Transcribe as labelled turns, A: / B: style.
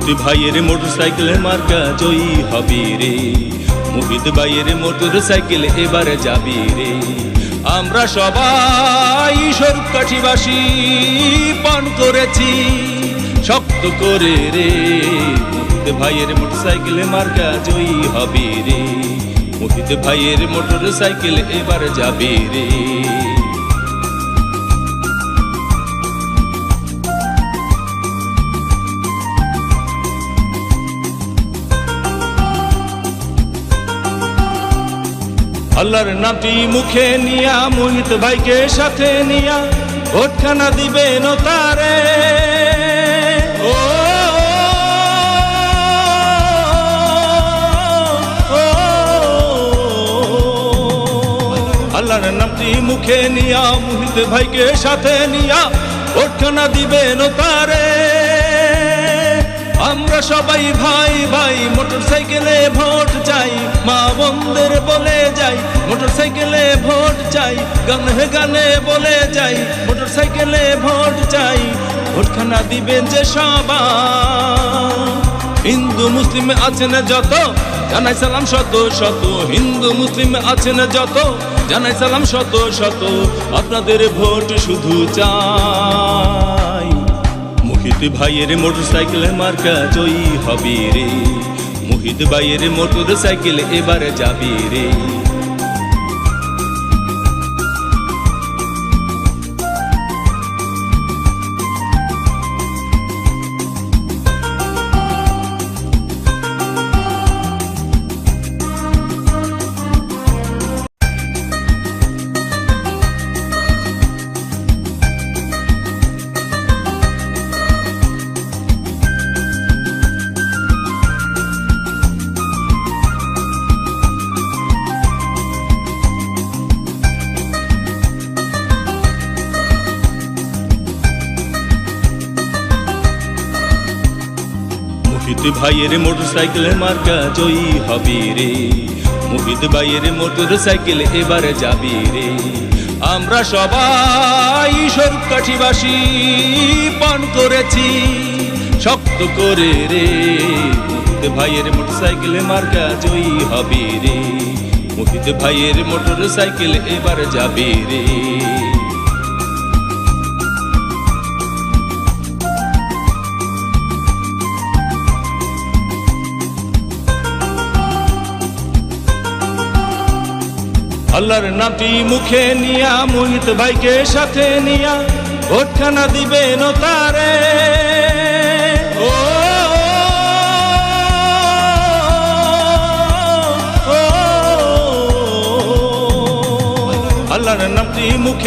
A: মোহিত ভাইয়ের মোটরসাইকেল মার্কা জয়ী হবে রে, মোহিত ভাইয়ের মোটরসাইকেল এবারে যাবি রে। আমরা সবাই স্বরূপকাঠিবাসী পান করেছি শক্ত করে রে, মোহিত ভাইয়ের মোটরসাইকেল মার্কা জয়ী হবে রে, মোহিত ভাইয়ের মোটরসাইকেল এবারে যাবে রে। আল্লাহর নামটি মুখে নিয়া মোহিত ভাইকে সাথে নিয়া ভোটখানা দিবেন তারে। ও আল্লাহর নামটি মুখে নিয়া মোহিত ভাইকে সাথে নিয়া ভোটখানা দিবেন তারে। আমরা সবাই ভাই ভাই মোটরসাইকেলে ভোট চাই, মা বোনদের বলে যাই মোটরসাইকেলে ভোট চাই, গানে গানে বলে যাই মোটরসাইকেলে ভোট চাই। ভোটখানা দিবেন যে সবাই, হিন্দু মুসলিম আছেন যত জানাই সালাম শত শত, হিন্দু মুসলিম আছেন যত জানাই সালাম শত শত, আপনাদের ভোট শুধু চাই। মোহিত ভাইয়ের মোটরসাইকেল মার্কা জয়ী হবে রে, মোহিত ভাইয়ের মোটরসাইকেল এবারে যাবে রে। মোহিত ভাইয়ের মোটরসাইকেল মার্কা জয়ী হবে রে, মোহিত ভাইয়ের মোটরসাইকেল এবারে যাবে রে। আমরা সবাই স্বরূপকাঠিবাসী পান করেছি শক্ত করে রে, মোহিত ভাইয়ের মোটরসাইকেল মার্কা জয়ী হবে রে, মোহিত ভাইয়ের মোটরসাইকেল এবারে যাবে রে। আল্লাহর নামটি মুখে নিয়া মোহিত ভাইকে সাথে নিয়া ভোটখানা দিবেন তারে। ও আল্লাহর নামটি মুখে